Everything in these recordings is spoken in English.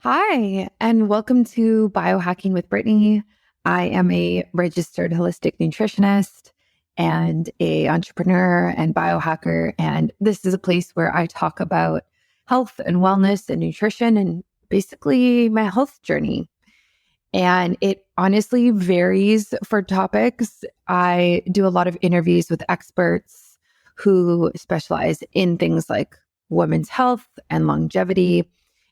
Hi, and welcome to Biohacking with Brittany. I am a registered holistic nutritionist and a entrepreneur and biohacker, and this is a place where I talk about health and wellness and nutrition and basically my health journey. And it honestly varies for topics. I do a lot of interviews with experts who specialize in things like women's health and longevity.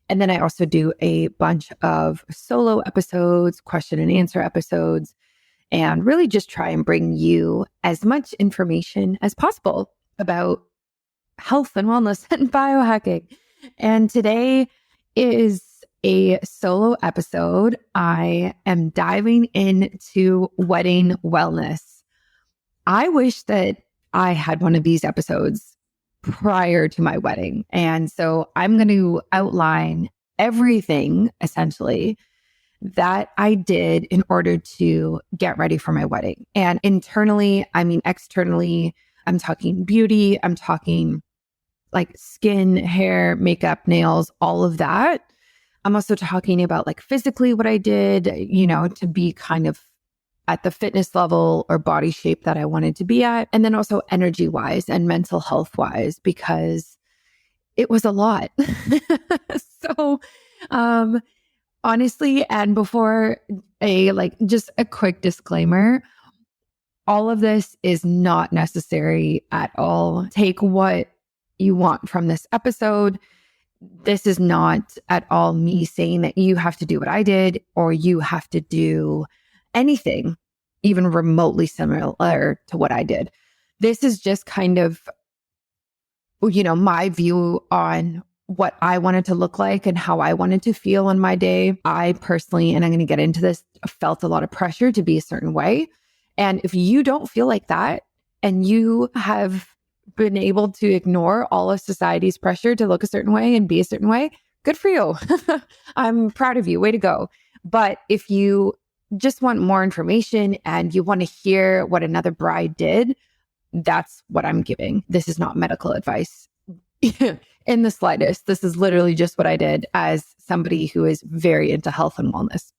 And then I also do a bunch of solo episodes, question and answer episodes, and really just try and bring you as much information as possible about health and wellness and biohacking. And today is a solo episode. I am diving into wedding wellness. I wish that I had one of these episodes prior to my wedding. And so I'm going to outline everything essentially that I did in order to get ready for my wedding. And internally, I mean, externally, I'm talking beauty, I'm talking like skin, hair, makeup, nails, all of that. I'm also talking about like physically what I did, to be kind of at the fitness level or body shape that I wanted to be at. And then also energy wise and mental health wise, because it was a lot. So, honestly, and before just a quick disclaimer, all of this is not necessary at all. Take what you want from this episode. This is not at all me saying that you have to do what I did or you have to do anything even remotely similar to what I did. This is just kind of, my view on what I wanted to look like and how I wanted to feel in my day. I personally, and I'm going to get into this, felt a lot of pressure to be a certain way. And if you don't feel like that and you have been able to ignore all of society's pressure to look a certain way and be a certain way, good for you. I'm proud of you. Way to go. But if you just want more information and you want to hear what another bride did, that's what I'm giving. This is not medical advice in the slightest. This is literally just what I did as somebody who is very into health and wellness.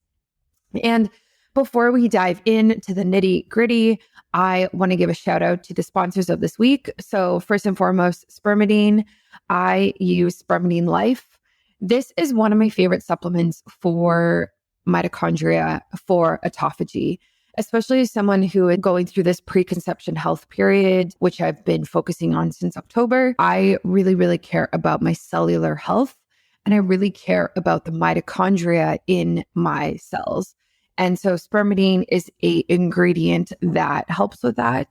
And before we dive into the nitty gritty, I want to give a shout out to the sponsors of this week. So first and foremost, spermidine. I use Spermidine Life. This is one of my favorite supplements for mitochondria, for autophagy, especially as someone who is going through this preconception health period, which I've been focusing on since October. I really, really care about my cellular health, and I really care about the mitochondria in my cells. And so spermidine is an ingredient that helps with that.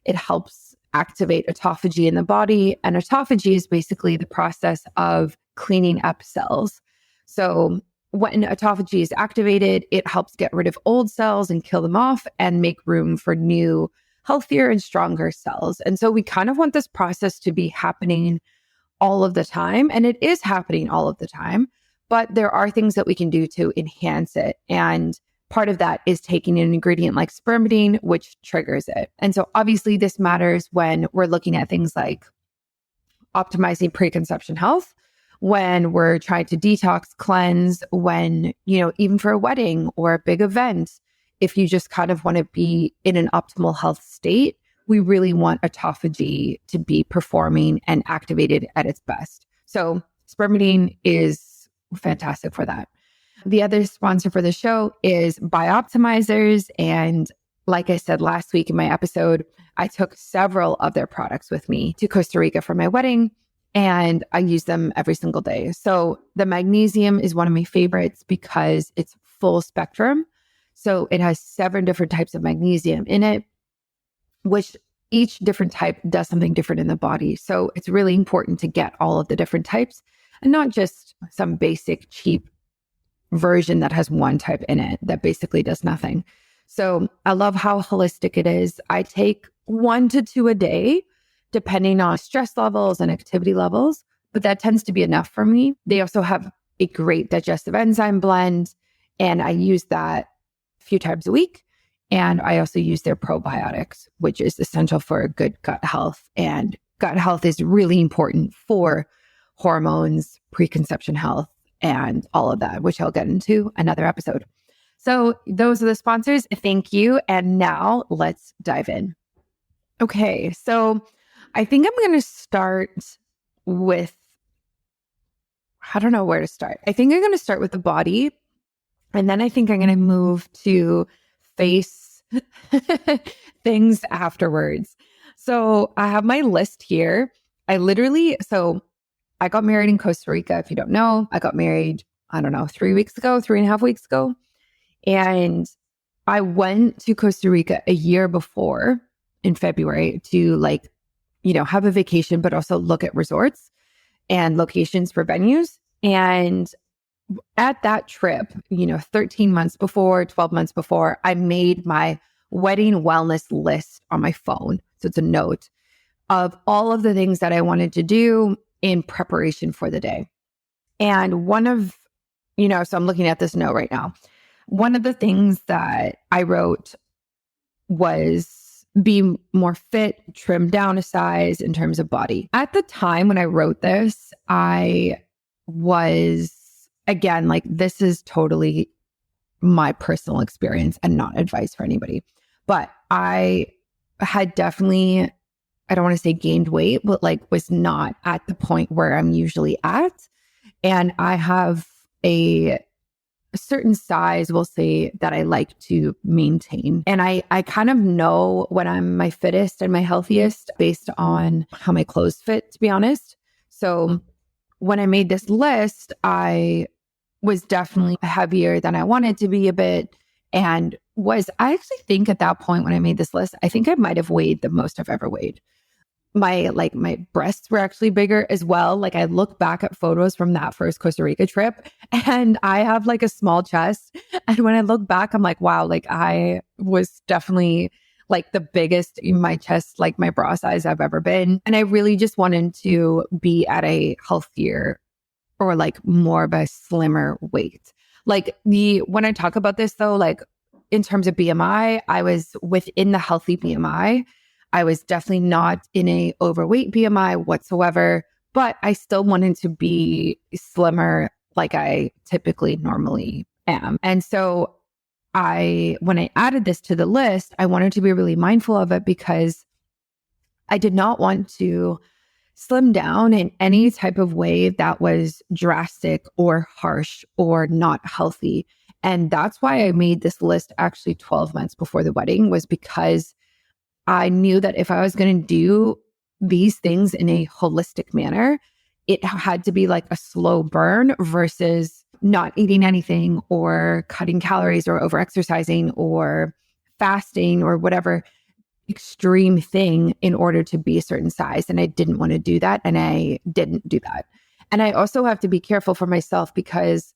It helps activate autophagy in the body. And autophagy is basically the process of cleaning up cells. So when autophagy is activated, it helps get rid of old cells and kill them off and make room for new, healthier and stronger cells. And so we kind of want this process to be happening all of the time. And it is happening all of the time, but there are things that we can do to enhance it. And part of that is taking an ingredient like spermidine, which triggers it. And so obviously this matters when we're looking at things like optimizing preconception health, when we're trying to detox, cleanse, when, even for a wedding or a big event, if you just kind of want to be in an optimal health state, we really want autophagy to be performing and activated at its best. So spermidine is fantastic for that. The other sponsor for the show is Bioptimizers. And like I said last week in my episode, I took several of their products with me to Costa Rica for my wedding, and I use them every single day. So the magnesium is one of my favorites because it's full spectrum. So it has 7 different types of magnesium in it, which each different type does something different in the body. So it's really important to get all of the different types and not just some basic cheap version that has one type in it that basically does nothing. So I love how holistic it is. I take 1 to 2 a day, depending on stress levels and activity levels, but that tends to be enough for me. They also have a great digestive enzyme blend, and I use that a few times a week. And I also use their probiotics, which is essential for good gut health. And gut health is really important for hormones, preconception health, and all of that, which I'll get into another episode. So those are the sponsors. Thank you. And now let's dive in. Okay. So I think I'm going to start with, I don't know where to start. I think I'm going to start with the body. And then I think I'm going to move to face things afterwards. So I have my list here. I got married in Costa Rica. If you don't know, I got married, I don't know, 3.5 weeks ago. And I went to Costa Rica a year before in February to have a vacation, but also look at resorts and locations for venues. And at that trip, 13 months before, 12 months before, I made my wedding wellness list on my phone. So it's a note of all of the things that I wanted to do in preparation for the day. And so I'm looking at this note right now. One of the things that I wrote was be more fit, trim down a size in terms of body. At the time when I wrote this, I was, again, this is totally my personal experience and not advice for anybody. But I had definitely, I don't want to say gained weight, but was not at the point where I'm usually at. And I have a certain size, we'll say, that I like to maintain. And I kind of know when I'm my fittest and my healthiest based on how my clothes fit, to be honest. So when I made this list, I was definitely heavier than I wanted to be a bit. And I actually think at that point when I made this list, I think I might have weighed the most I've ever weighed. My breasts were actually bigger as well. I look back at photos from that first Costa Rica trip and I have a small chest. And when I look back, I'm like, wow, I was definitely the biggest in my chest, my bra size I've ever been. And I really just wanted to be at a healthier or more of a slimmer weight. When I talk about this though, in terms of BMI, I was within the healthy BMI. I was definitely not in a overweight BMI whatsoever, but I still wanted to be slimmer like I typically normally am. And so when I added this to the list, I wanted to be really mindful of it because I did not want to slim down in any type of way that was drastic or harsh or not healthy. And that's why I made this list actually 12 months before the wedding, was because I knew that if I was going to do these things in a holistic manner, it had to be a slow burn versus not eating anything or cutting calories or over-exercising or fasting or whatever extreme thing in order to be a certain size. And I didn't want to do that. And I didn't do that. And I also have to be careful for myself because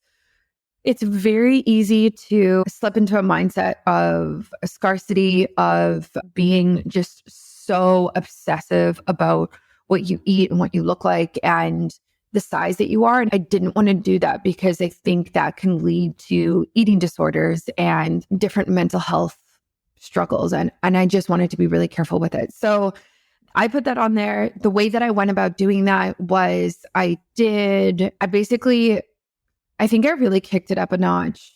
it's very easy to slip into a mindset of a scarcity, of being just so obsessive about what you eat and what you look like and the size that you are. And I didn't want to do that because I think that can lead to eating disorders and different mental health struggles. And I just wanted to be really careful with it. So I put that on there. The way that I went about doing that was I think I really kicked it up a notch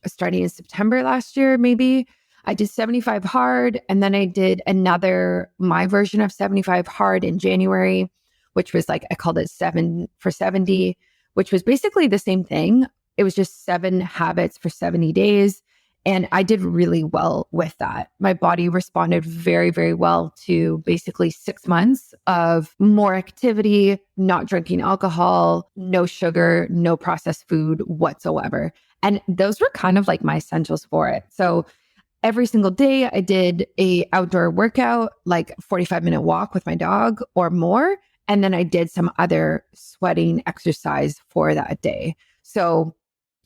starting in September last year, maybe. I did 75 hard, and then I did my version of 75 hard in January, which was I called it 7 for 70, which was basically the same thing. It was just 7 habits for 70 days. And I did really well with that. My body responded very, very well to basically 6 months of more activity, not drinking alcohol, no sugar, no processed food whatsoever. And those were kind of my essentials for it. So every single day I did a outdoor workout, 45-minute walk with my dog or more. And then I did some other sweating exercise for that day. So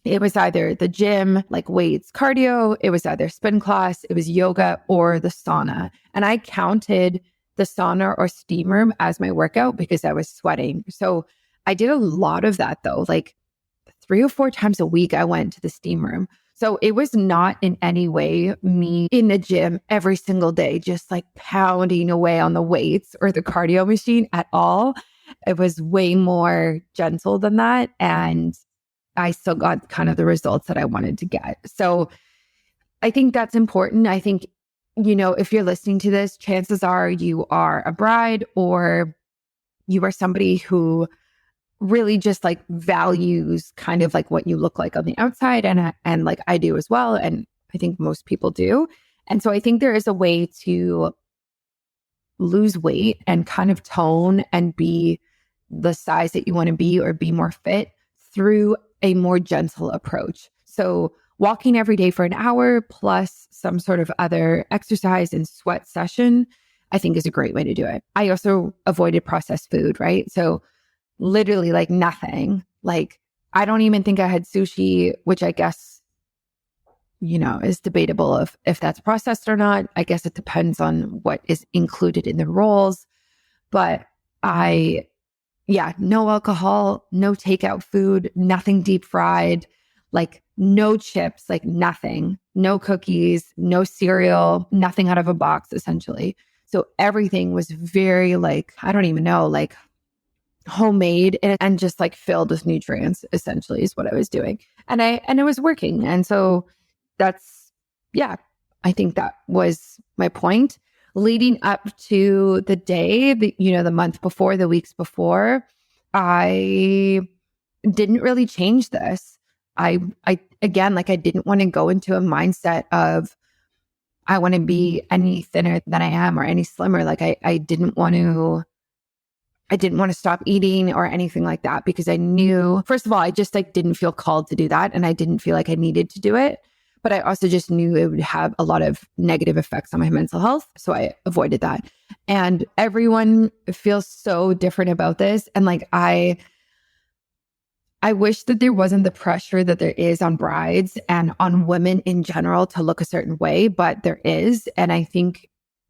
it was either the gym, weights, cardio, it was either spin class, it was yoga, or the sauna. And I counted the sauna or steam room as my workout because I was sweating. So I did a lot of that though. 3 or 4 times a week, I went to the steam room. So it was not in any way me in the gym every single day, just pounding away on the weights or the cardio machine at all. It was way more gentle than that. And I still got kind of the results that I wanted to get. So I think that's important. I think, if you're listening to this, chances are you are a bride or you are somebody who really just like values kind of like what you look like on the outside. And like I do as well. And I think most people do. And so I think there is a way to lose weight and kind of tone and be the size that you want to be or be more fit through a more gentle approach. So walking every day for an hour plus some sort of other exercise and sweat session, I think is a great way to do it. I also avoided processed food, right? So literally like nothing. Like I don't even think I had sushi, which I guess, is debatable if that's processed or not. I guess it depends on what is included in the rolls. But no alcohol, no takeout food, nothing deep fried, like no chips, like nothing, no cookies, no cereal, nothing out of a box, essentially. So everything was very like, I don't even know, like homemade and just like filled with nutrients, essentially is what I was doing. And it was working. And so I think that was my point. Leading up to the day, the month before, the weeks before, I didn't really change this. I again, like I didn't want to go into a mindset of I want to be any thinner than I am or any slimmer. Like I didn't want to stop eating or anything like that because I knew, first of all, I just like didn't feel called to do that. And I didn't feel like I needed to do it. But I also just knew it would have a lot of negative effects on my mental health. So I avoided that. And everyone feels so different about this. And like, I wish that there wasn't the pressure that there is on brides and on women in general to look a certain way, but there is. And I think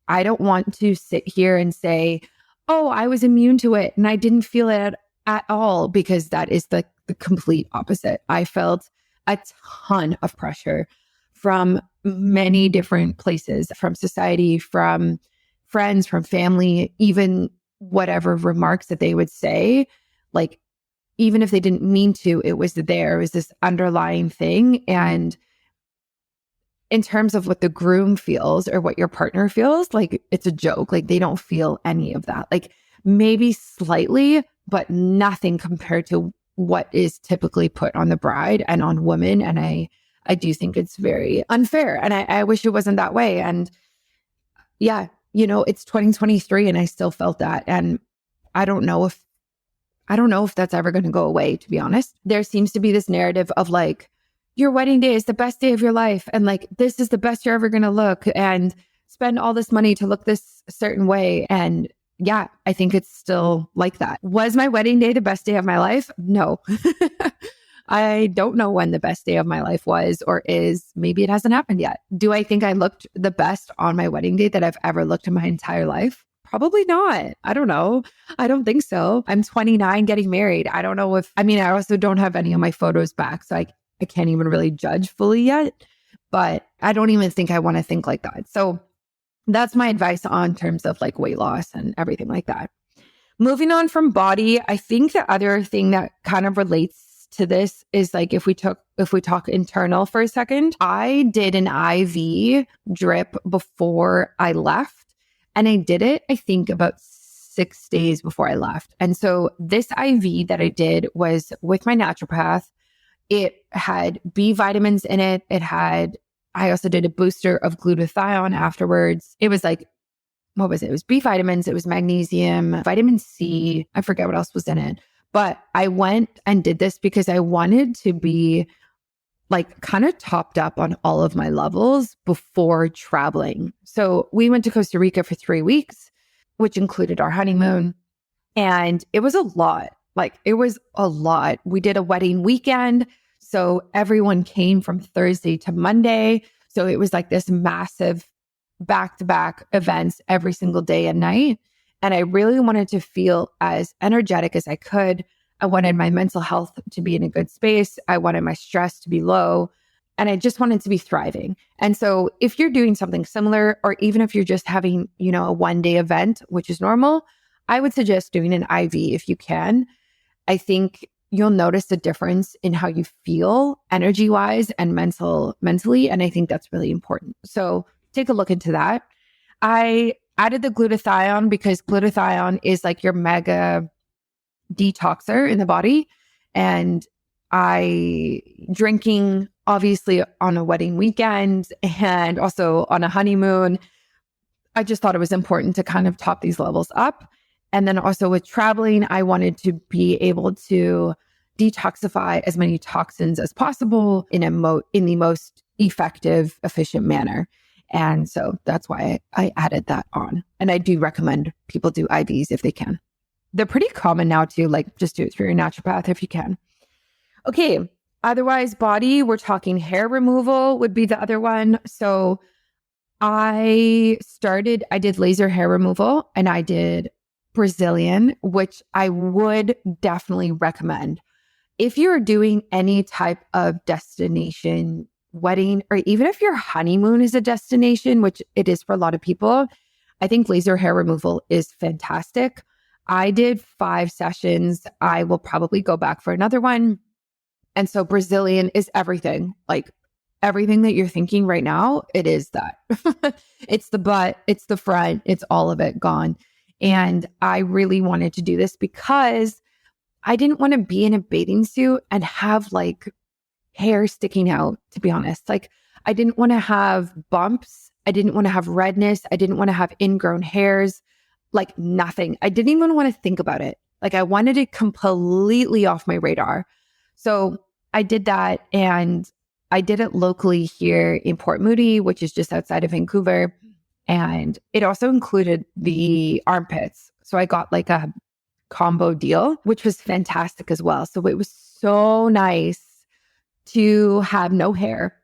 I don't want to sit here and say, oh, I was immune to it and I didn't feel it at all, because that is the complete opposite. I felt a ton of pressure from many different places, from society, from friends, from family, even whatever remarks that they would say, like, even if they didn't mean to, it was there. It was this underlying thing. And in terms of what the groom feels or what your partner feels, like it's a joke. Like they don't feel any of that. Like maybe slightly, but nothing compared to what is typically put on the bride and on women. And I do think it's very unfair. And I wish it wasn't that way. And yeah, it's 2023 and I still felt that. And I don't know if that's ever going to go away, to be honest. There seems to be this narrative of like, your wedding day is the best day of your life. And like, this is the best you're ever going to look, and spend all this money to look this certain way. And yeah, I think it's still like that. Was my wedding day the best day of my life? No. I don't know when the best day of my life was or is. Maybe it hasn't happened yet. Do I think I looked the best on my wedding day that I've ever looked in my entire life? Probably not. I don't know. I don't think so. I'm 29 getting married. I don't know I also don't have any of my photos back. So I can't even really judge fully yet, but I don't even think I want to think like that. So that's my advice on terms of like weight loss and everything like that. Moving on from body, I think the other thing that kind of relates to this is like, if we talk internal for a second, I did an IV drip before I left. And I did it, I think, about 6 days before I left. And so this IV that I did was with my naturopath. It had B vitamins in it. I also did a booster of glutathione afterwards. It was like, what was it? It was B vitamins. It was magnesium, vitamin C. I forget what else was in it. But I went and did this because I wanted to be like kind of topped up on all of my levels before traveling. So we went to Costa Rica for 3 weeks, which included our honeymoon. And it was a lot. We did a wedding weekend. So everyone came from Thursday to Monday. So it was like this massive back-to-back events every single day and night. And I really wanted to feel as energetic as I could. I wanted my mental health to be in a good space. I wanted my stress to be low. And I just wanted to be thriving. And so if you're doing something similar, or even if you're just having, a one-day event, which is normal, I would suggest doing an IV if you can. I think you'll notice a difference in how you feel energy-wise and mentally. And I think that's really important. So take a look into that. I added the glutathione because glutathione is like your mega detoxer in the body. And I drinking obviously on a wedding weekend and also on a honeymoon, I just thought it was important to kind of top these levels up. And then also with traveling, I wanted to be able to detoxify as many toxins as possible in the most effective, efficient manner. And so that's why I added that on. And I do recommend people do IVs if they can. They're pretty common now too, like just do it through your naturopath if you can. Okay. Otherwise, body, we're talking hair removal would be the other one. So I did laser hair removal and I did Brazilian, which I would definitely recommend. If you're doing any type of destination wedding, or even if your honeymoon is a destination, which it is for a lot of people, I think laser hair removal is fantastic. I did 5 sessions. I will probably go back for another one. And so Brazilian is everything, like everything that you're thinking right now, it is that. It's the butt, it's the front, it's all of it gone. And I really wanted to do this because I didn't want to be in a bathing suit and have like hair sticking out, to be honest. Like I didn't want to have bumps. I didn't want to have redness. I didn't want to have ingrown hairs, like nothing. I didn't even want to think about it. Like I wanted it completely off my radar. So I did that, and I did it locally here in Port Moody, which is just outside of Vancouver. And it also included the armpits. So I got like a combo deal, which was fantastic as well. So it was so nice to have no hair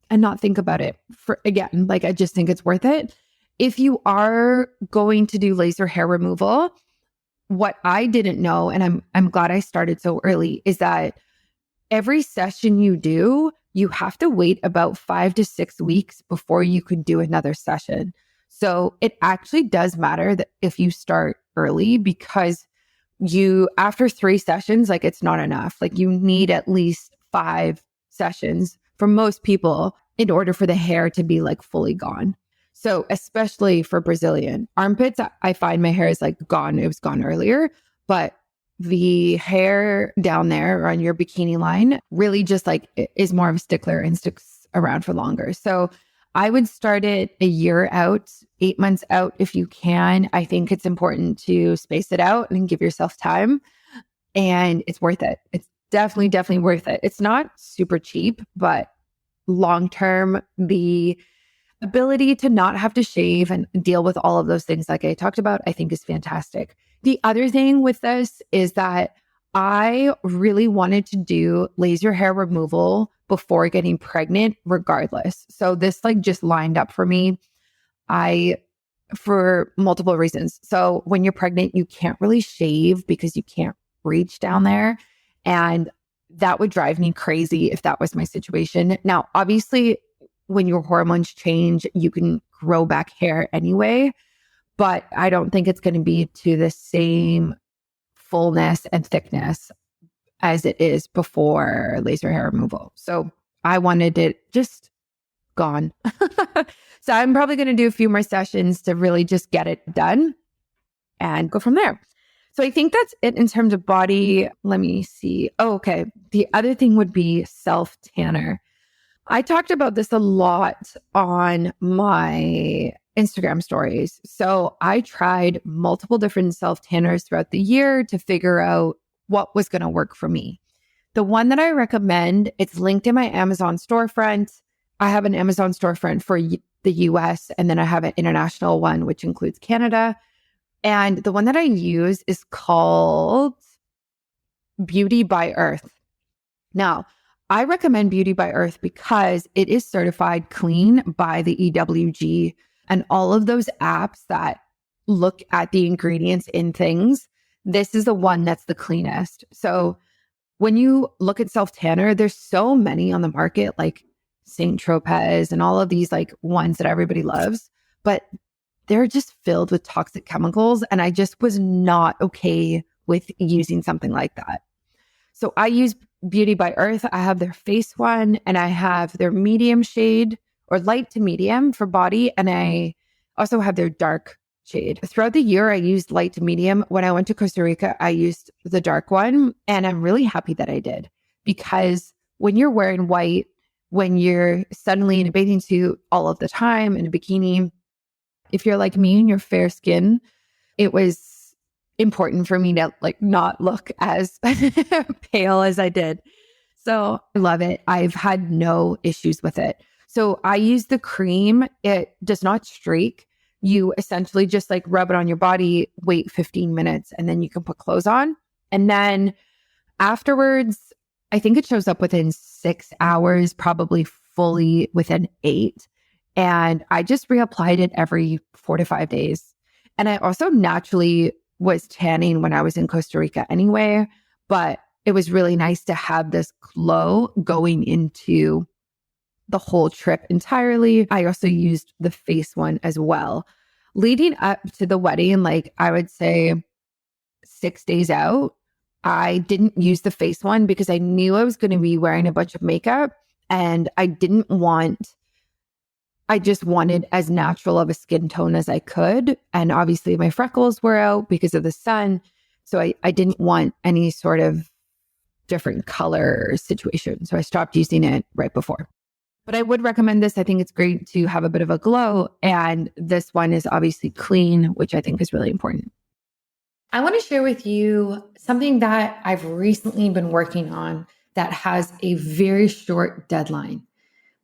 and not think about it. For again, like I just think it's worth it. If you are going to do laser hair removal, what I didn't know, and I'm glad I started so early, is that every session you do, you have to wait about 5 to 6 weeks before you could do another session. So it actually does matter that if you start early, because after 3 sessions, like it's not enough. Like you need at least 5 sessions for most people in order for the hair to be like fully gone. So especially for Brazilian armpits, I find my hair is like gone. It was gone earlier, but the hair down there on your bikini line really just like is more of a stickler and sticks around for longer. So I would start it a year out, 8 months out if you can. I think it's important to space it out and give yourself time, and it's worth it. It's definitely worth it. It's not super cheap, but long term, the ability to not have to shave and deal with all of those things like I talked about, I think is fantastic. The other thing with this is that I really wanted to do laser hair removal before getting pregnant regardless. So this like just lined up for me. For multiple reasons. So when you're pregnant, you can't really shave because you can't reach down there. And that would drive me crazy if that was my situation. Now, obviously, when your hormones change, you can grow back hair anyway, but I don't think it's going to be to the same fullness and thickness as it is before laser hair removal. So I wanted it just gone. So I'm probably going to do a few more sessions to really just get it done and go from there. So I think that's it in terms of body. Let me see. Oh, okay. The other thing would be self-tanner. I talked about this a lot on my Instagram stories. So I tried multiple different self-tanners throughout the year to figure out what was going to work for me. The one that I recommend, it's linked in my Amazon storefront. I have an Amazon storefront for the US, and then I have an international one, which includes Canada. And the one that I use is called Beauty by Earth. Now, I recommend Beauty by Earth because it is certified clean by the EWG, and all of those apps that look at the ingredients in things. This is the one that's the cleanest. So when you look at self-tanner, there's so many on the market, like Saint Tropez and all of these like ones that everybody loves, but they're just filled with toxic chemicals. And I just was not okay with using something like that. So I use Beauty by Earth. I have their face one and I have their medium shade or light to medium for body. And I also have their dark shade. Throughout the year, I used light to medium. When I went to Costa Rica, I used the dark one. And I'm really happy that I did, because when you're wearing white, when you're suddenly in a bathing suit all of the time in a bikini, if you're like me and you're fair skin, it was important for me to like not look as pale as I did. So I love it. I've had no issues with it. So I use the cream. It does not streak. You essentially just like rub it on your body, wait 15 minutes, and then you can put clothes on. And then afterwards, I think it shows up within 6 hours, probably fully within 8. And I just reapplied it every 4 to 5 days. And I also naturally was tanning when I was in Costa Rica anyway, but it was really nice to have this glow going into the whole trip entirely. I also used the face one as well. Leading up to the wedding, like I would say 6 days out, I didn't use the face one because I knew I was going to be wearing a bunch of makeup and I just wanted as natural of a skin tone as I could. And obviously my freckles were out because of the sun. So I didn't want any sort of different color situation. So I stopped using it right before. But I would recommend this. I think it's great to have a bit of a glow. And this one is obviously clean, which I think is really important. I want to share with you something that I've recently been working on that has a very short deadline.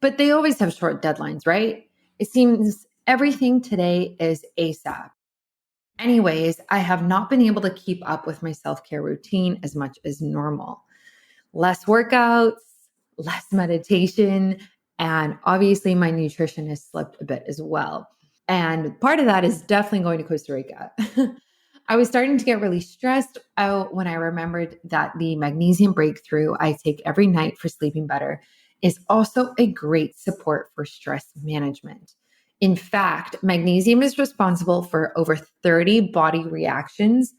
But they always have short deadlines, right? It seems everything today is ASAP. Anyways, I have not been able to keep up with my self-care routine as much as normal. Less workouts, less meditation, and obviously my nutrition has slipped a bit as well. And part of that is definitely going to Costa Rica. I was starting to get really stressed out when I remembered that the magnesium breakthrough I take every night for sleeping better is also a great support for stress management. In fact, magnesium is responsible for over 30 body reactions,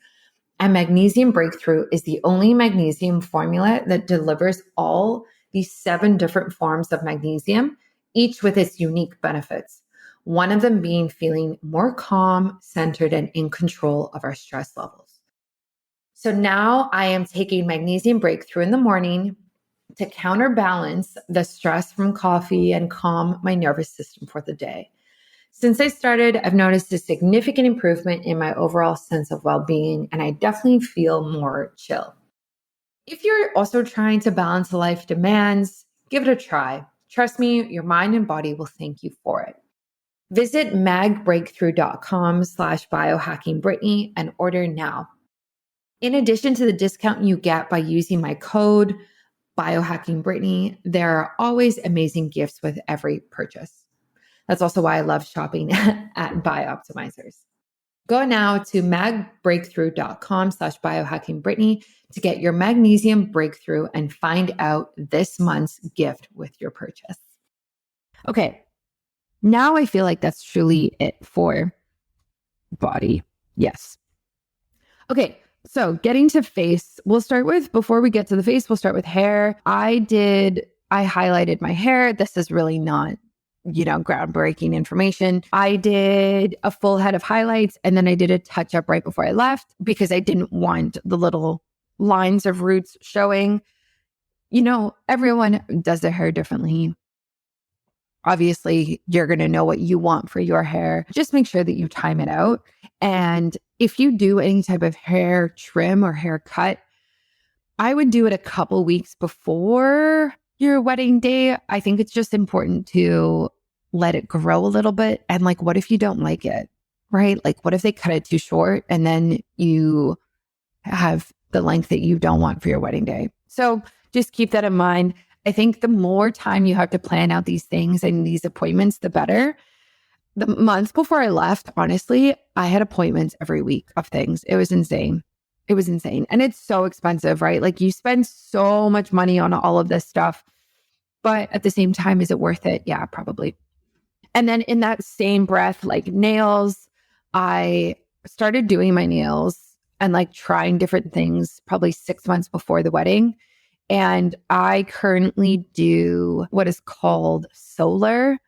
and magnesium breakthrough is the only magnesium formula that delivers all these 7 different forms of magnesium, each with its unique benefits. One of them being feeling more calm, centered, and in control of our stress levels. So now I am taking magnesium breakthrough in the morning to counterbalance the stress from coffee and calm my nervous system for the day. Since I started, I've noticed a significant improvement in my overall sense of well-being, and I definitely feel more chill. If you're also trying to balance life demands, give it a try. Trust me, your mind and body will thank you for it. Visit magbreakthrough.com/biohackingbrittany and order now. In addition to the discount you get by using my code biohackingbrittany, there are always amazing gifts with every purchase. That's also why I love shopping at Bioptimizers. Go now to magbreakthrough.com/biohackingbrittany to get your magnesium breakthrough and find out this month's gift with your purchase. Okay. Now I feel like that's truly it for body. Yes. Okay. So getting to face, before we get to the face, we'll start with hair. I highlighted my hair. This is really not, groundbreaking information. I did a full head of highlights and then I did a touch up right before I left because I didn't want the little lines of roots showing. Everyone does their hair differently. Obviously, you're going to know what you want for your hair. Just make sure that you time it out. And if you do any type of hair trim or haircut, I would do it a couple weeks before your wedding day. I think it's just important to let it grow a little bit. And what if you don't like it, right? What if they cut it too short and then you have the length that you don't want for your wedding day? So just keep that in mind. I think the more time you have to plan out these things and these appointments, the better. The month before I left, honestly, I had appointments every week of things. It was insane. And it's so expensive, right? You spend so much money on all of this stuff. But at the same time, is it worth it? Yeah, probably. And then in that same breath, nails, I started doing my nails and like trying different things probably 6 months before the wedding. And I currently do what is called solar,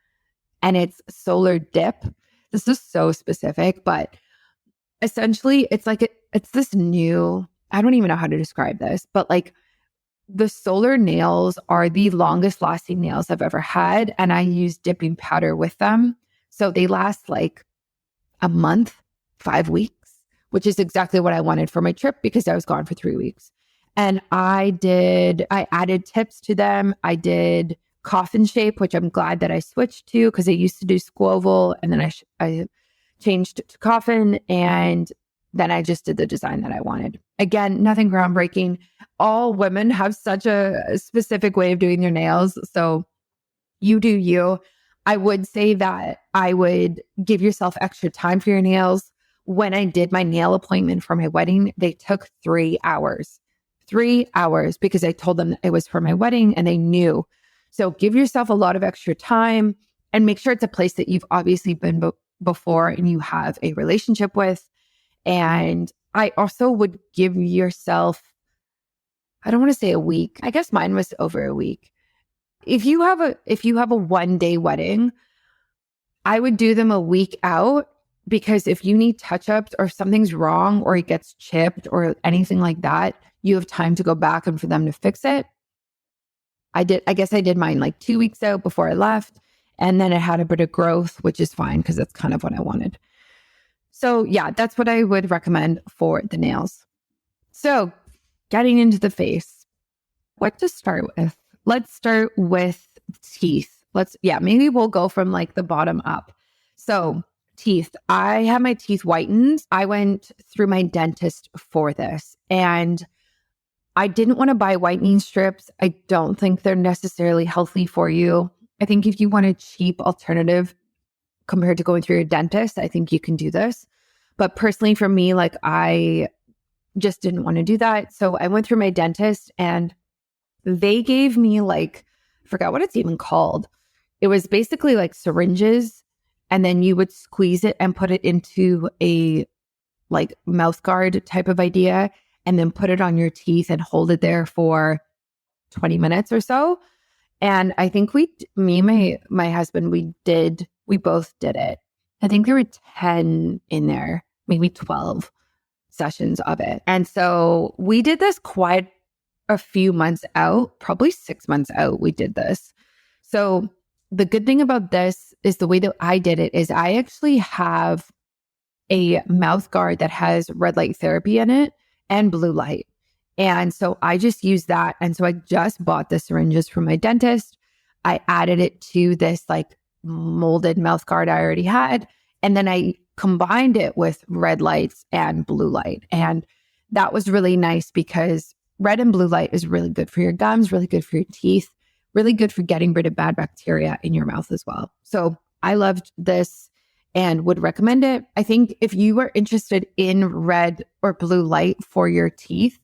and it's solar dip. This is so specific, but essentially it's like it's this new, I don't even know how to describe this, but like the solar nails are the longest lasting nails I've ever had. And I use dipping powder with them. So they last like a month, 5 weeks, which is exactly what I wanted for my trip because I was gone for 3 weeks. And I added tips to them. I did coffin shape, which I'm glad that I switched to because I used to do squoval, and then I changed to coffin, and then I just did the design that I wanted. Again, nothing groundbreaking. All women have such a specific way of doing their nails. So you do you. I would say that I would give yourself extra time for your nails. When I did my nail appointment for my wedding, they took 3 hours. 3 hours because I told them it was for my wedding and they knew. So give yourself a lot of extra time and make sure it's a place that you've obviously been before and you have a relationship with. And I also would give yourself, I don't want to say a week. I guess mine was over a week. If you have a 1-day wedding, I would do them a week out, because if you need touch-ups or if something's wrong or it gets chipped or anything like that, you have time to go back and for them to fix it. I guess I did mine like 2 weeks out before I left, and then it had a bit of growth, which is fine because that's kind of what I wanted. So yeah, that's what I would recommend for the nails. So getting into the face, what to start with? Let's start with teeth. Maybe we'll go from like the bottom up. So teeth, I have my teeth whitened. I went through my dentist for this, and I didn't want to buy whitening strips. I don't think they're necessarily healthy for you. I think if you want a cheap alternative compared to going through your dentist, I think you can do this. But personally for me, like I just didn't want to do that. So I went through my dentist and they gave me like, I forgot what it's even called. It was basically like syringes, and then you would squeeze it and put it into a like mouth guard type of idea, and then put it on your teeth and hold it there for 20 minutes or so. And I think me and my husband, we both did it. I think there were 10 in there, maybe 12 sessions of it. And so we did this quite a few months out, probably 6 months out, we did this. So the good thing about this is the way that I did it is I actually have a mouth guard that has red light therapy in it and blue light. And so I just use that. And so I just bought the syringes from my dentist. I added it to this like molded mouth guard I already had. And then I combined it with red lights and blue light. And that was really nice because red and blue light is really good for your gums, really good for your teeth, really good for getting rid of bad bacteria in your mouth as well. So I loved this and would recommend it. I think if you are interested in red or blue light for your teeth,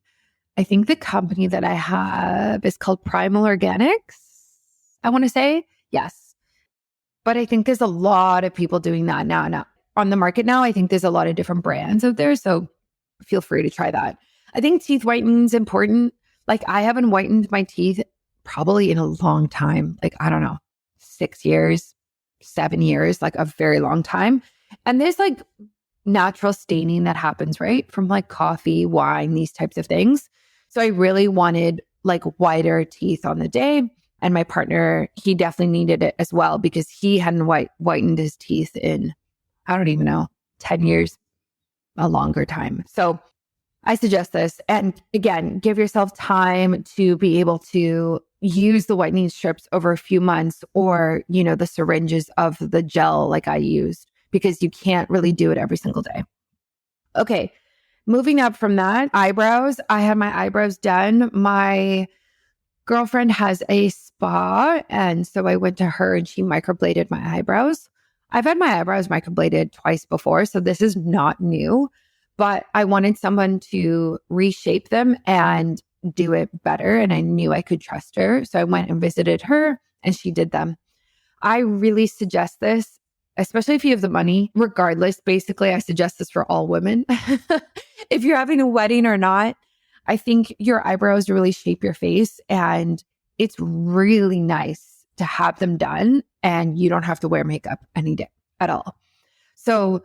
I think the company that I have is called Primal Organics. I want to say, yes. But I think there's a lot of people doing that now. On the market now, I think there's a lot of different brands out there. So feel free to try that. I think teeth whitening is important. Like I haven't whitened my teeth probably in a long time. Like, I don't know, 6 years, 7 years, like a very long time. And there's like natural staining that happens, right? From like coffee, wine, these types of things. So I really wanted like whiter teeth on the day. And my partner, he definitely needed it as well because he hadn't whitened his teeth in, I don't even know, 10 years, a longer time. So I suggest this. And again, give yourself time to be able to use the whitening strips over a few months or, the syringes of the gel like I used, because you can't really do it every single day. Okay. Moving up from that, eyebrows. I had my eyebrows done. My girlfriend has a spa. And so I went to her and she microbladed my eyebrows. I've had my eyebrows microbladed twice before, so this is not new, but I wanted someone to reshape them and do it better. And I knew I could trust her. So I went and visited her and she did them. I really suggest this, especially if you have the money, regardless, basically, I suggest this for all women. If you're having a wedding or not, I think your eyebrows really shape your face, and it's really nice to have them done and you don't have to wear makeup any day at all. So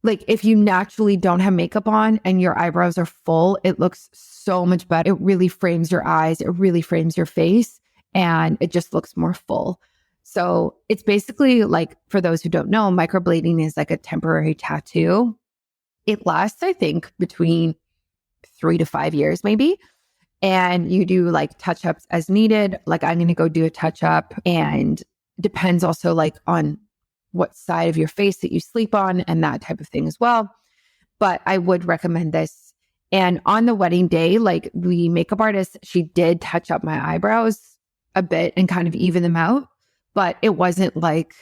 like if you naturally don't have makeup on and your eyebrows are full, it looks so much better. It really frames your eyes. It really frames your face, and it just looks more full. So it's basically like, for those who don't know, microblading is like a temporary tattoo. It lasts, I think, between 3 to 5 years, maybe. And you do like touch-ups as needed. Like I'm going to go do a touch-up, and depends also like on what side of your face that you sleep on and that type of thing as well. But I would recommend this. And on the wedding day, like the makeup artist, she did touch up my eyebrows a bit and kind of even them out, but it wasn't like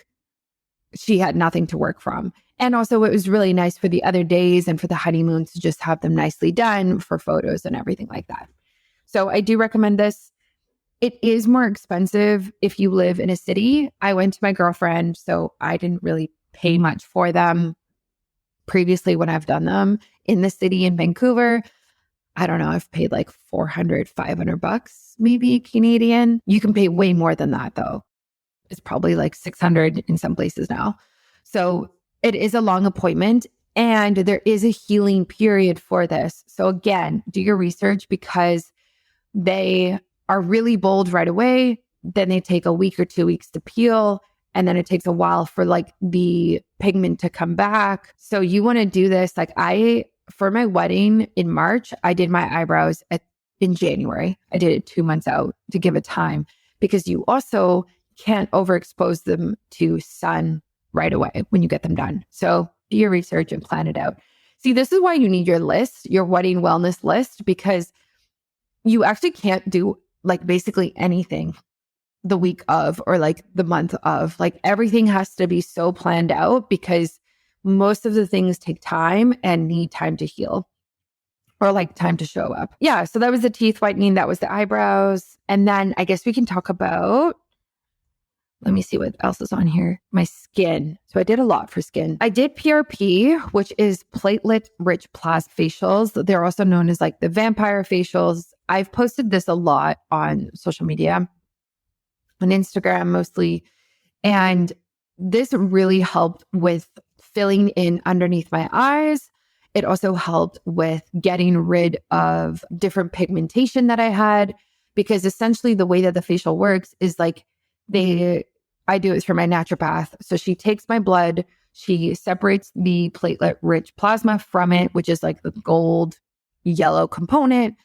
she had nothing to work from. And also it was really nice for the other days and for the honeymoon to just have them nicely done for photos and everything like that. So I do recommend this. It is more expensive if you live in a city. I went to my girlfriend, so I didn't really pay much for them previously when I've done them in the city in Vancouver. I don't know, I've paid like $400, $500 maybe Canadian. You can pay way more than that though. It's probably like 600 in some places now. So it is a long appointment, and there is a healing period for this. So again, do your research, because they are really bold right away. Then they take a week or 2 weeks to peel. And then it takes a while for like the pigment to come back. So you want to do this. Like for my wedding in March, I did my eyebrows in January. I did it 2 months out to give it time, because you also can't overexpose them to sun right away when you get them done. So do your research and plan it out. See, this is why you need your list, your wedding wellness list, because you actually can't do like basically anything the week of or like the month of. Like everything has to be so planned out, because most of the things take time and need time to heal, or like time to show up. Yeah. So that was the teeth whitening. That was the eyebrows. And then I guess we can talk about, let me see what else is on here. My skin. So I did a lot for skin. I did PRP, which is platelet-rich plasma facials. They're also known as like the vampire facials. I've posted this a lot on social media, on Instagram mostly. And this really helped with filling in underneath my eyes. It also helped with getting rid of different pigmentation that I had, because essentially the way that the facial works is like I do it through my naturopath. So she takes my blood, she separates the platelet-rich plasma from it, which is like the gold yellow component.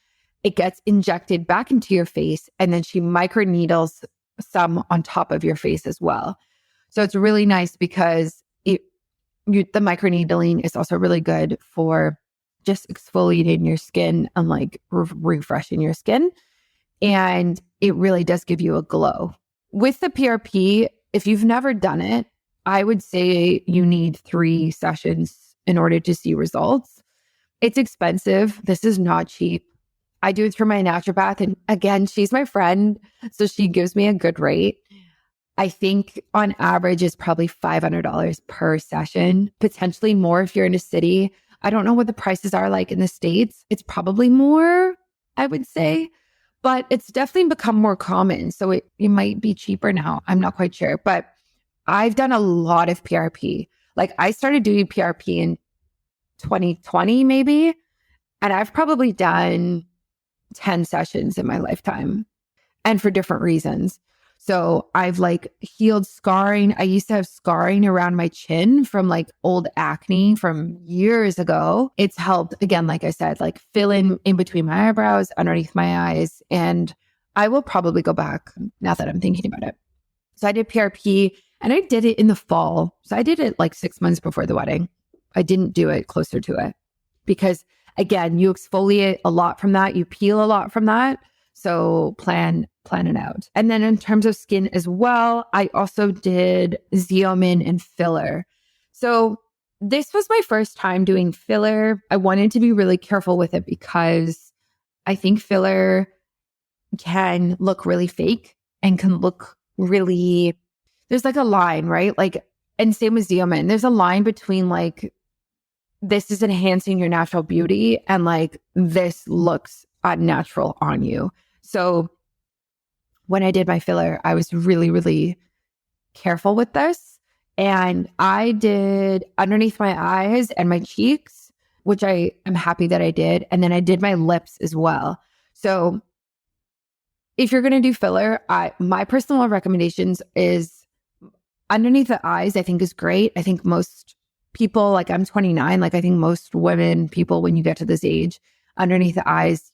It gets injected back into your face, and then she microneedles some on top of your face as well. So it's really nice, because the microneedling is also really good for just exfoliating your skin and like refreshing your skin. And it really does give you a glow. With the PRP, if you've never done it, I would say you need 3 sessions in order to see results. It's expensive. This is not cheap. I do it through my naturopath. And again, she's my friend, so she gives me a good rate. I think on average it's probably $500 per session, potentially more if you're in a city. I don't know what the prices are like in the States. It's probably more, I would say, but it's definitely become more common. So it might be cheaper now. I'm not quite sure, but I've done a lot of PRP. Like I started doing PRP in 2020 maybe, and I've probably done 10 sessions in my lifetime, and for different reasons. So I've like healed scarring. I used to have scarring around my chin from like old acne from years ago. It's helped, again, like I said, like fill in between my eyebrows, underneath my eyes. And I will probably go back now that I'm thinking about it. So I did PRP, and I did it in the fall. So I did it like 6 months before the wedding. I didn't do it closer to it, because again, you exfoliate a lot from that. You peel a lot from that. So plan it out. And then in terms of skin as well, I also did Xeomin and filler. So this was my first time doing filler. I wanted to be really careful with it, because I think filler can look really fake and can look really, there's like a line, right? Like And same with Xeomin. There's a line between like, this is enhancing your natural beauty and like, this looks unnatural on you. So when I did my filler, I was really, really careful with this. And I did underneath my eyes and my cheeks, which I am happy that I did. And then I did my lips as well. So if you're going to do filler, my personal recommendations is underneath the eyes, I think is great. I think most people, like I'm 29, like I think most women, people, when you get to this age, underneath the eyes,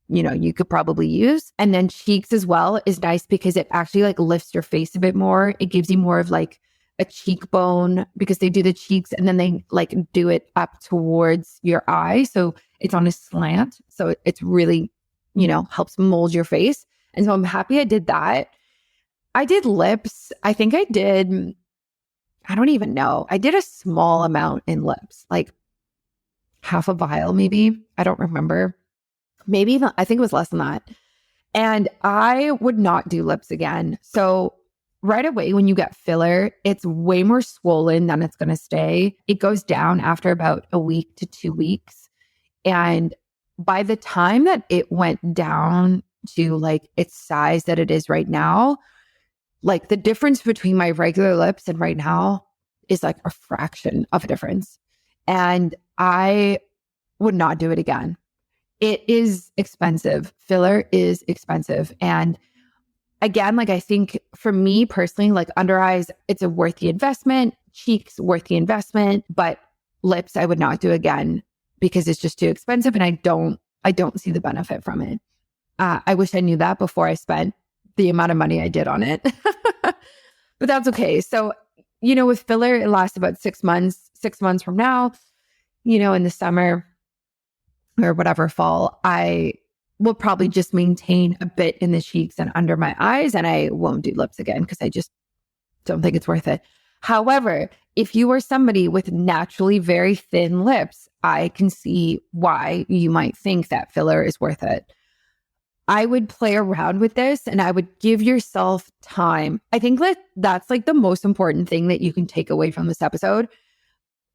you know, you could probably use. And then cheeks as well is nice because it actually like lifts your face a bit more. It gives you more of like a cheekbone because they do the cheeks and then they like do it up towards your eye. So it's on a slant. So it's really, you know, helps mold your face. And so I'm happy I did that. I did lips. I think I did, I don't even know. I did a small amount in lips, like half a vial maybe. I don't remember. Maybe even, I think it was less than that. And I would not do lips again. So right away when you get filler, it's way more swollen than it's going to stay. It goes down after about a week to 2 weeks. And by the time that it went down to like its size that it is right now, like the difference between my regular lips and right now is like a fraction of a difference. And I would not do it again. It is expensive. Filler is expensive. And again, like I think for me personally, like under eyes, it's a worth the investment, cheeks worth the investment, but lips I would not do again because it's just too expensive and I don't see the benefit from it. I wish I knew that before I spent the amount of money I did on it. But that's okay. So, you know, with filler, it lasts about 6 months. 6 months from now, you know, in the summer or whatever fall, I will probably just maintain a bit in the cheeks and under my eyes, and I won't do lips again because I just don't think it's worth it. However, if you are somebody with naturally very thin lips, I can see why you might think that filler is worth it. I would play around with this and I would give yourself time. I think that that's like the most important thing that you can take away from this episode.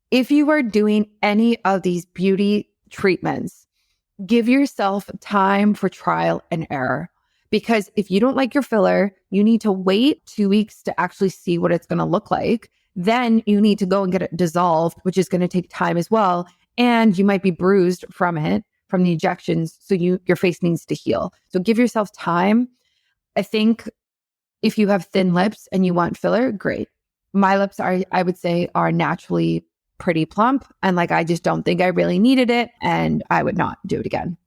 If you are doing any of these beauty treatments, give yourself time for trial and error. Because if you don't like your filler, you need to wait 2 weeks to actually see what it's going to look like. Then you need to go and get it dissolved, which is going to take time as well. And you might be bruised from it, from the injections. So your face needs to heal. So give yourself time. I think if you have thin lips and you want filler, great. My lips I would say, are naturally pretty plump. And like, I just don't think I really needed it. And I would not do it again.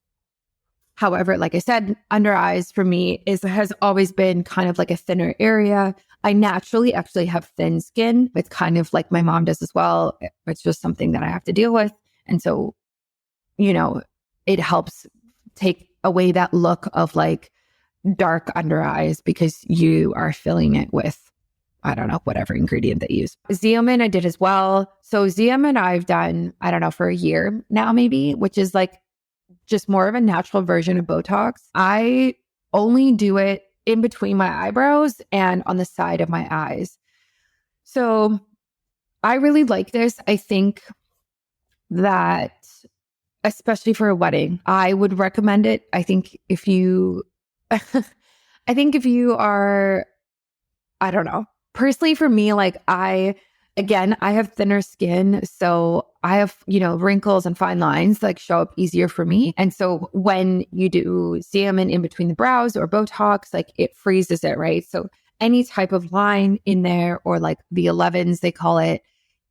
However, like I said, under eyes for me has always been kind of like a thinner area. I naturally actually have thin skin. It's kind of like my mom does as well. It's just something that I have to deal with. And so, you know, it helps take away that look of like dark under eyes because you are filling it with, I don't know, whatever ingredient they use. Xeomin I did as well. So Xeomin I've done, I don't know, for a year now maybe, which is like just more of a natural version of Botox. I only do it in between my eyebrows and on the side of my eyes. So I really like this. I think that especially for a wedding, I would recommend it. I think if you, are, I don't know, personally for me, like I have thinner skin. So I have, you know, wrinkles and fine lines like show up easier for me. And so when you do Xeomin in between the brows or Botox, like it freezes it, right? So any type of line in there or like the 11s, they call it,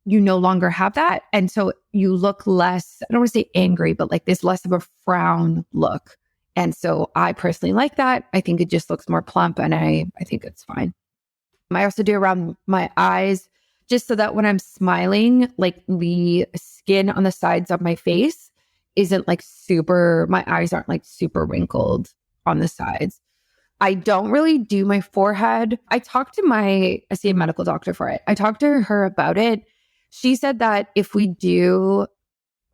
you no longer have that. And so you look less, I don't want to say angry, but like there's less of a frown look. And so I personally like that. I think it just looks more plump and I think it's fine. I also do around my eyes just so that when I'm smiling, like the skin on the sides of my face isn't like my eyes aren't like super wrinkled on the sides. I don't really do my forehead. I see a medical doctor for it. I talked to her about it. She said that if we do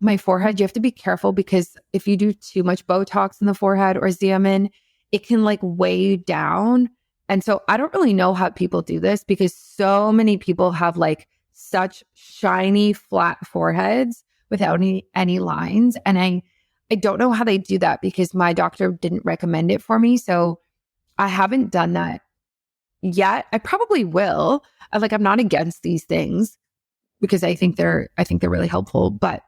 my forehead, you have to be careful because if you do too much Botox in the forehead or Xeomin, it can like weigh down. And so I don't really know how people do this because so many people have like such shiny, flat foreheads without any lines. And I don't know how they do that because my doctor didn't recommend it for me. So I haven't done that yet. I probably will. I'm not against these things because I think they're really helpful. But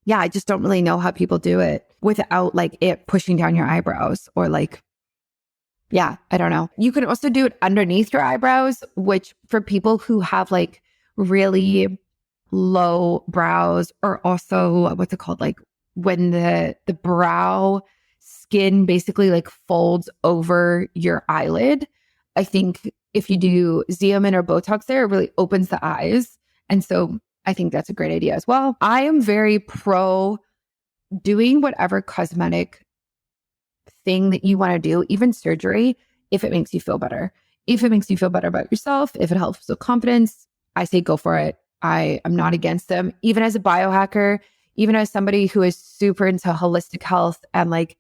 yeah, I just don't really know how people do it without like it pushing down your eyebrows or like, yeah, I don't know. You can also do it underneath your eyebrows, which for people who have like really low brows, or also what's it called? Like when the brow skin basically like folds over your eyelid. I think if you do Xeomin or Botox there, it really opens the eyes. And so I think that's a great idea as well. I am very pro doing whatever cosmetic thing that you want to do, even surgery, if it makes you feel better. If it makes you feel better about yourself, if it helps with confidence, I say go for it. I am not against them. Even as a biohacker, even as somebody who is super into holistic health and like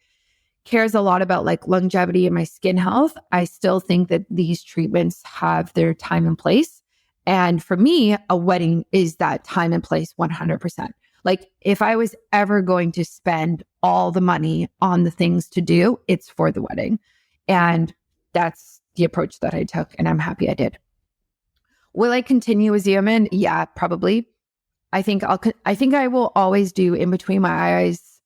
cares a lot about like longevity and my skin health, I still think that these treatments have their time and place. And for me, a wedding is that time and place 100%. Like if I was ever going to spend all the money on the things to do, it's for the wedding. And that's the approach that I took. And I'm happy I did. Will I continue with Xeomin? Yeah, probably. I think I will always do in between my eyes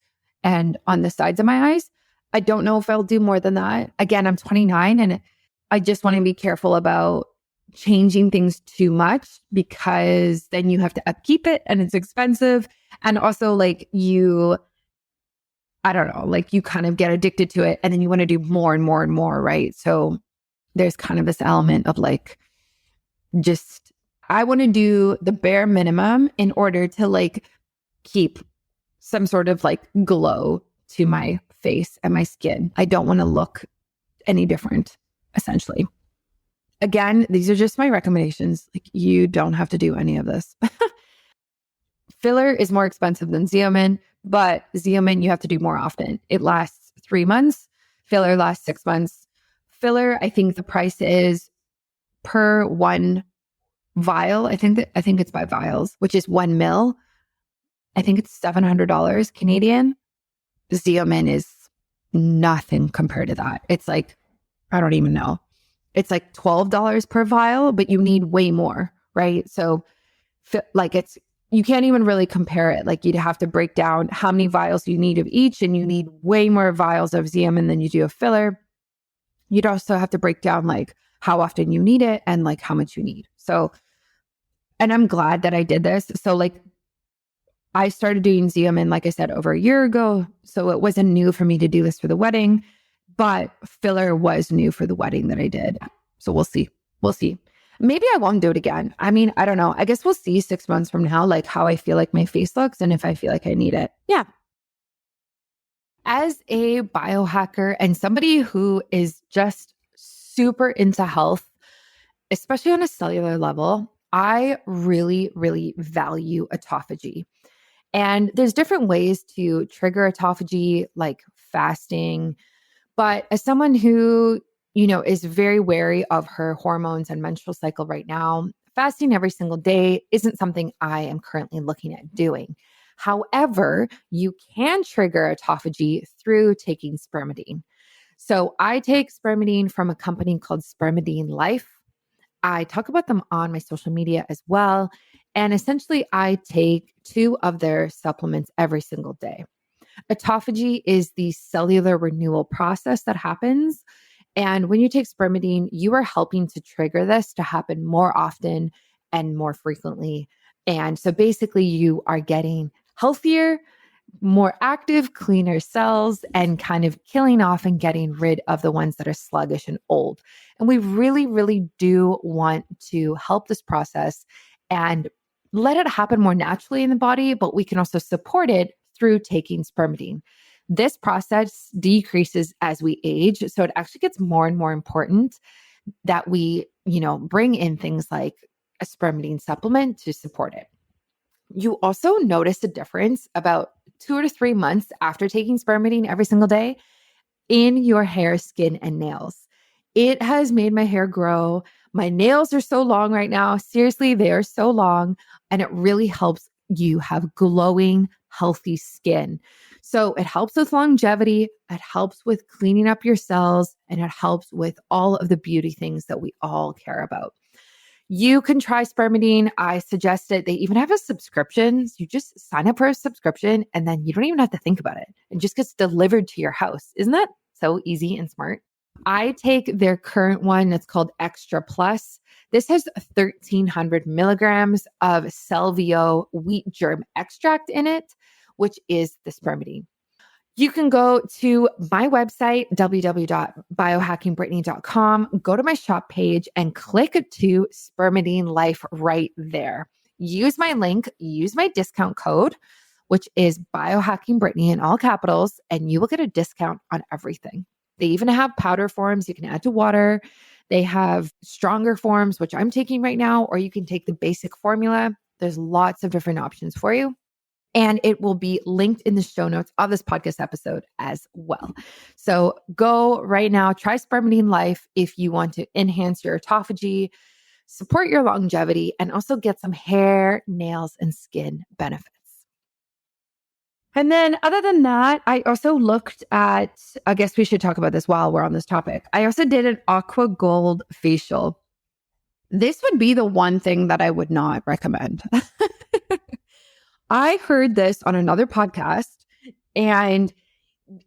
and on the sides of my eyes. I don't know if I'll do more than that. Again, I'm 29 and I just want to be careful about changing things too much because then you have to upkeep it and it's expensive. And also like I don't know, like you kind of get addicted to it and then you want to do more and more and more, right? So there's kind of this element of like, just, I want to do the bare minimum in order to like keep some sort of like glow to my face and my skin. I don't want to look any different, essentially. Again, these are just my recommendations. Like you don't have to do any of this. Filler is more expensive than Xeomin, but Xeomin you have to do more often. It lasts 3 months. Filler lasts 6 months. Filler, I think the price is per one vial. I think it's by vials, which is 1 mil. I think it's $700 Canadian. Xeomin is nothing compared to that. It's like, I don't even know. It's like $12 per vial, but you need way more, right? So like you can't even really compare it. Like you'd have to break down how many vials you need of each, and you need way more vials of Xeomin than you do of filler. You'd also have to break down like how often you need it and like how much you need. So, and I'm glad that I did this. So like I started doing Xeomin, like I said, over a year ago. So it wasn't new for me to do this for the wedding, but filler was new for the wedding that I did. So we'll see. We'll see. Maybe I won't do it again. I mean, I don't know. I guess we'll see 6 months from now, like how I feel like my face looks and if I feel like I need it. Yeah. As a biohacker and somebody who is just super into health, especially on a cellular level, I really, really value autophagy. And there's different ways to trigger autophagy, like fasting. But as someone who, is very wary of her hormones and menstrual cycle right now, fasting every single day isn't something I am currently looking at doing. However, you can trigger autophagy through taking spermidine. So I take spermidine from a company called Spermidine Life. I talk about them on my social media as well. And essentially, I take 2 of their supplements every single day. Autophagy is the cellular renewal process that happens. And when you take spermidine, you are helping to trigger this to happen more often and more frequently. And so basically, you are getting healthier, more active, cleaner cells and kind of killing off and getting rid of the ones that are sluggish and old. And we really, really do want to help this process and let it happen more naturally in the body, but we can also support it through taking spermidine. This process decreases as we age. So it actually gets more and more important that we, bring in things like a spermidine supplement to support it. You also notice a difference about 2 to 3 months after taking spermidine every single day in your hair, skin, and nails. It has made my hair grow. My nails are so long right now. Seriously, they are so long. And it really helps you have glowing, healthy skin. So it helps with longevity. It helps with cleaning up your cells, and it helps with all of the beauty things that we all care about. You can try spermidine. I suggest it. They even have a subscription. So you just sign up for a subscription and then you don't even have to think about it. It just gets delivered to your house. Isn't that so easy and smart? I take their current one. It's called Extra Plus. This has 1,300 milligrams of Salvio wheat germ extract in it, which is the spermidine. You can go to my website, www.biohackingbritney.com, go to my shop page and click to Spermidine Life right there. Use my link, use my discount code, which is biohackingbritney in all capitals, and you will get a discount on everything. They even have powder forms you can add to water. They have stronger forms, which I'm taking right now, or you can take the basic formula. There's lots of different options for you. And it will be linked in the show notes of this podcast episode as well. So go right now, try Spermidine Life if you want to enhance your autophagy, support your longevity, and also get some hair, nails, and skin benefits. And then other than that, I also looked at, I guess we should talk about this while we're on this topic. I also did an aqua gold facial. This would be the one thing that I would not recommend. I heard this on another podcast, and,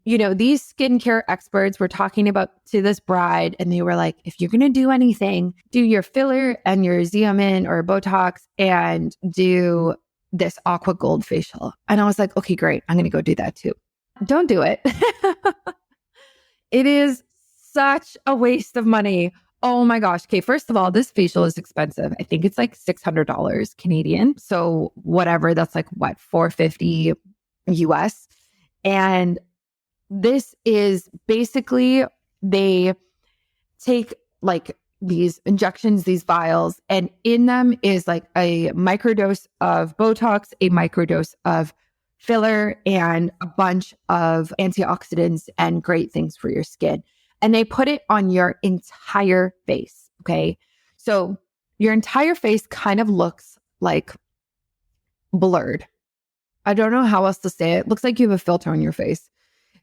these skincare experts were talking about to this bride, and they were like, if you're going to do anything, do your filler and your Xeomin or Botox and do this aqua gold facial. And I was like, okay, great. I'm going to go do that too. Don't do it. It is such a waste of money. Oh my gosh. Okay. First of all, this facial is expensive. I think it's like $600 Canadian. So whatever, that's like what, $450 US. And this is basically, they take like these injections, these vials, and in them is like a microdose of Botox, a microdose of filler, and a bunch of antioxidants and great things for your skin. And they put it on your entire face. Okay. So your entire face kind of looks like blurred. I don't know how else to say it. It looks like you have a filter on your face.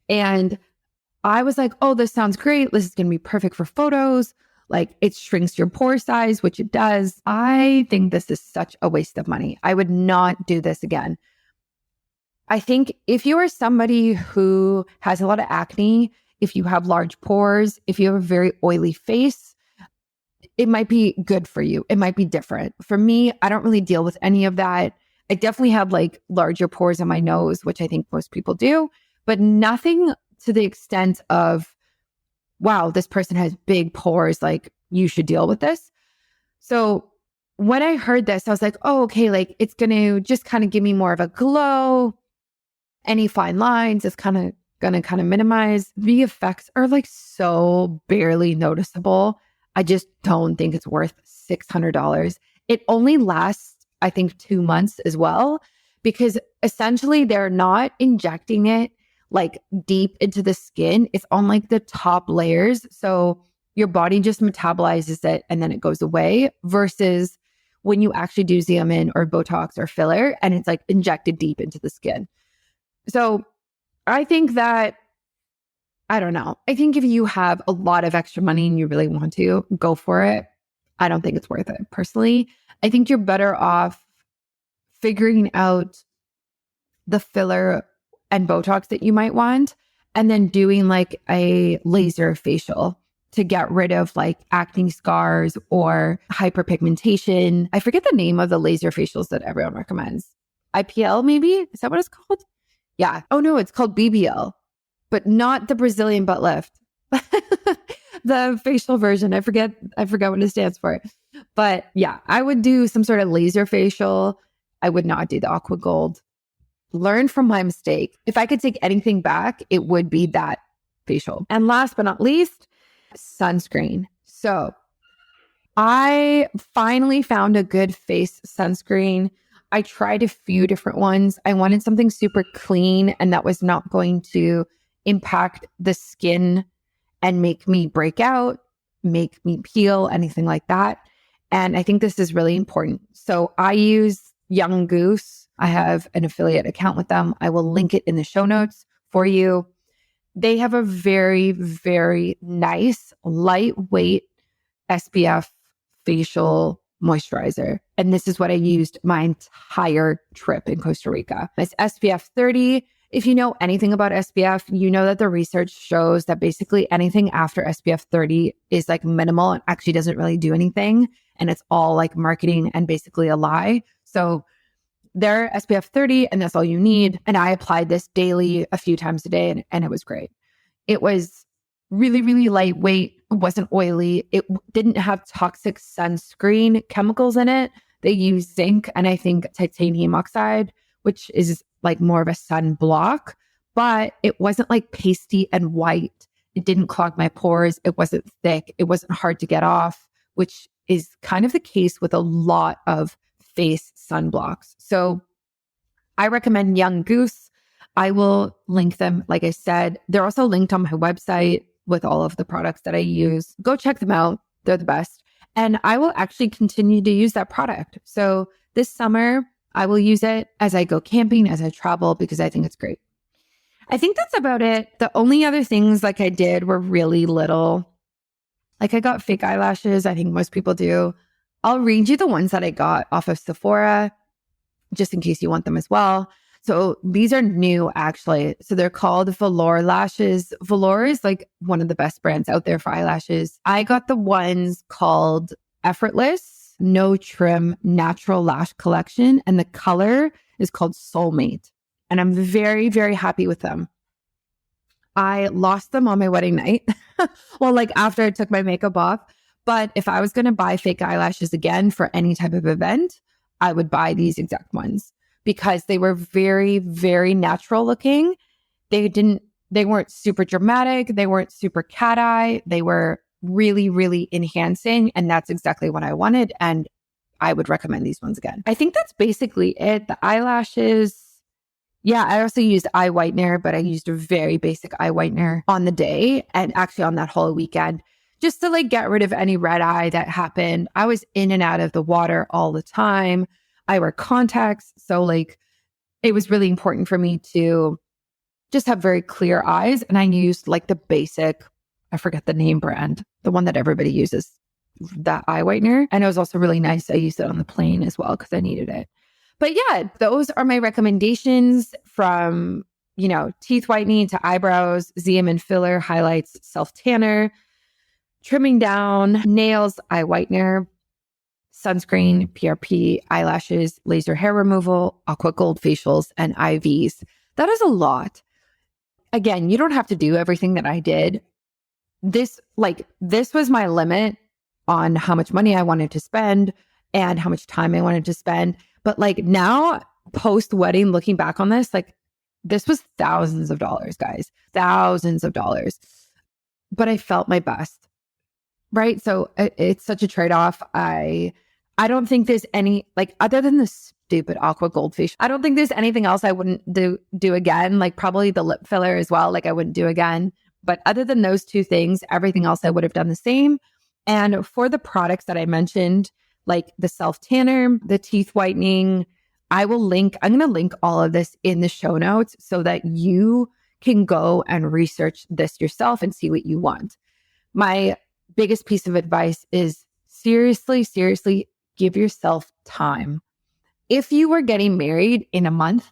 And I was like, oh, this sounds great. This is going to be perfect for photos. Like, it shrinks your pore size, which it does. I think this is such a waste of money. I would not do this again. I think if you are somebody who has a lot of acne, if you have large pores, if you have a very oily face, it might be good for you. It might be different. For me, I don't really deal with any of that. I definitely have like larger pores on my nose, which I think most people do, but nothing to the extent of, wow, this person has big pores, like you should deal with this. So when I heard this, I was like, oh, okay, like it's going to just kind of give me more of a glow. Any fine lines is going to minimize. The effects are like so barely noticeable. I just don't think it's worth $600. It only lasts, I think, 2 months as well, because essentially they're not injecting it like deep into the skin. It's on like the top layers. So your body just metabolizes it and then it goes away, versus when you actually do Xeomin or Botox or filler and it's like injected deep into the skin. So I think that, I don't know. I think if you have a lot of extra money and you really want to, go for it. I don't think it's worth it. Personally, I think you're better off figuring out the filler and Botox that you might want, and then doing like a laser facial to get rid of like acne scars or hyperpigmentation. I forget the name of the laser facials that everyone recommends. IPL, maybe? Is that what it's called? Yeah. Oh no, it's called BBL, but not the Brazilian butt lift. The facial version. I forget what it stands for. But yeah, I would do some sort of laser facial. I would not do the aqua gold. Learn from my mistake. If I could take anything back, it would be that facial. And last but not least, sunscreen. So I finally found a good face sunscreen. I tried a few different ones. I wanted something super clean and that was not going to impact the skin and make me break out. make me peel, anything like that. And I think this is really important. So I use Young Goose. I have an affiliate account with them. I will link it in the show notes for you. They have a very, very nice, lightweight SPF facial moisturizer. And this is what I used my entire trip in Costa Rica. It's SPF 30. If you know anything about SPF, you know that the research shows that basically anything after SPF 30 is like minimal and actually doesn't really do anything. And it's all like marketing and basically a lie. So they're SPF 30 and that's all you need. And I applied this daily a few times a day and it was great. It was really, really lightweight. It wasn't oily. It didn't have toxic sunscreen chemicals in it. They use zinc and I think titanium oxide, which is like more of a sunblock, but it wasn't like pasty and white. It didn't clog my pores. It wasn't thick. It wasn't hard to get off, which is kind of the case with a lot of face sunblocks. So I recommend Young Goose. I will link them. Like I said, they're also linked on my website with all of the products that I use. Go check them out. They're the best. And I will actually continue to use that product. So this summer, I will use it as I go camping, as I travel, because I think it's great. I think that's about it. The only other things like I did were really little. Like I got fake eyelashes. I think most people do. I'll read you the ones that I got off of Sephora, just in case you want them as well. So these are new, actually. So they're called Velour lashes. Velour is like one of the best brands out there for eyelashes. I got the ones called Effortless No Trim Natural Lash Collection, and the color is called Soulmate. And I'm very, very happy with them. I lost them on my wedding night. Well, like after I took my makeup off. But if I was going to buy fake eyelashes again for any type of event, I would buy these exact ones because they were very, very natural looking. They weren't super dramatic. They weren't super cat eye. They were really, really enhancing. And that's exactly what I wanted. And I would recommend these ones again. I think that's basically it. The eyelashes. Yeah, I also used eye whitener, but I used a very basic eye whitener on the day and actually on that whole weekend just to like get rid of any red eye that happened. I was in and out of the water all the time. I wear contacts. So like it was really important for me to just have very clear eyes. And I used like the basic, I forget the name brand, the one that everybody uses, that eye whitener. And it was also really nice. I used it on the plane as well because I needed it. But yeah, those are my recommendations from, teeth whitening to eyebrows, Xeomin filler, highlights, self-tanner, trimming down, nails, eye whitener, sunscreen, PRP, eyelashes, laser hair removal, aqua gold facials, and IVs. That is a lot. Again, you don't have to do everything that I did. This was my limit on how much money I wanted to spend and how much time I wanted to spend. But like now, post-wedding, looking back on this, like this was thousands of dollars, guys, thousands of dollars. But I felt my best, right? So it's such a trade-off. I don't think there's any, like other than the stupid aqua goldfish, I don't think there's anything else I wouldn't do again. Like probably the lip filler as well, like I wouldn't do again. But other than those two things, everything else I would have done the same. And for the products that I mentioned, like the self-tanner, the teeth whitening, I'm going to link all of this in the show notes so that you can go and research this yourself and see what you want. My biggest piece of advice is seriously give yourself time. If you were getting married in a month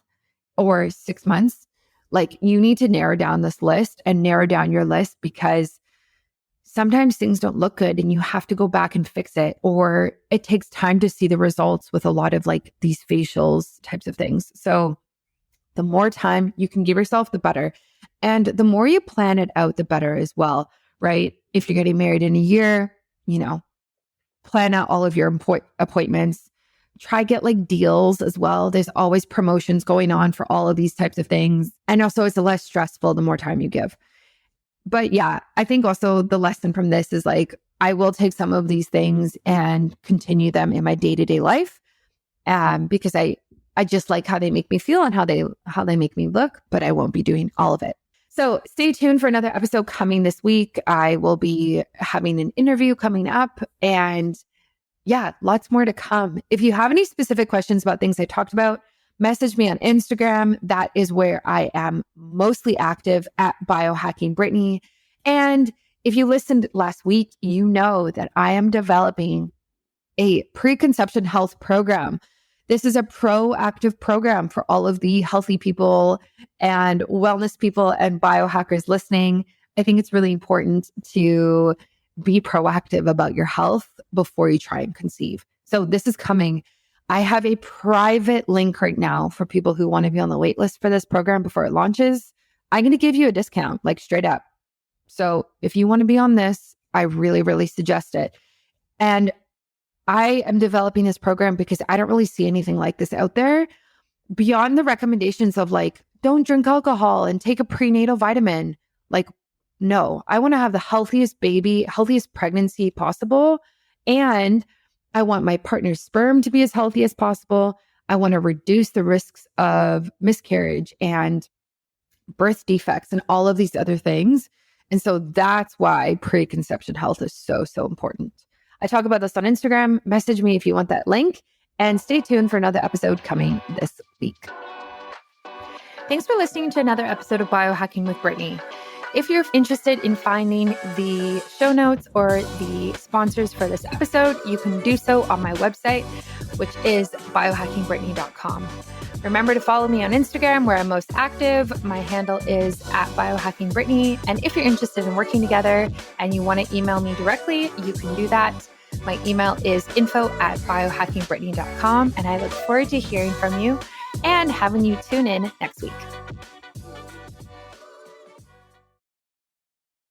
or 6 months, like you need to narrow down this list and narrow down your list because sometimes things don't look good and you have to go back and fix it, or it takes time to see the results with a lot of like these facials types of things. So the more time you can give yourself, the better. And the more you plan it out, the better as well, right? If you're getting married in a year, plan out all of your appointments. Try get like deals as well. There's always promotions going on for all of these types of things. And also it's less stressful the more time you give. But yeah, I think also the lesson from this is like, I will take some of these things and continue them in my day-to-day life because I just like how they make me feel and how they make me look, but I won't be doing all of it. So stay tuned for another episode coming this week. I will be having an interview coming up, and yeah, lots more to come. If you have any specific questions about things I talked about, message me on Instagram. That is where I am mostly active at Biohacking Brittany. And if you listened last week, you know that I am developing a preconception health program. This is a proactive program for all of the healthy people and wellness people and biohackers listening. I think it's really important to be proactive about your health before you try and conceive. So this is coming. I have a private link right now for people who want to be on the wait list for this program before it launches. I'm going to give you a discount, like straight up. So if you want to be on this, I really, really suggest it. And I am developing this program because I don't really see anything like this out there beyond the recommendations of like, don't drink alcohol and take a prenatal vitamin. Like, no, I want to have the healthiest baby, healthiest pregnancy possible. And I want my partner's sperm to be as healthy as possible. I want to reduce the risks of miscarriage and birth defects and all of these other things. And so that's why preconception health is so, so important. I talk about this on Instagram. Message me if you want that link, and stay tuned for another episode coming this week. Thanks for listening to another episode of Biohacking with Brittany. If you're interested in finding the show notes or the sponsors for this episode, you can do so on my website, which is biohackingbrittany.com. Remember to follow me on Instagram, where I'm most active. My handle is @biohackingbrittany. And if you're interested in working together and you want to email me directly, you can do that. My email is info@biohackingbrittany.com. And I look forward to hearing from you and having you tune in next week.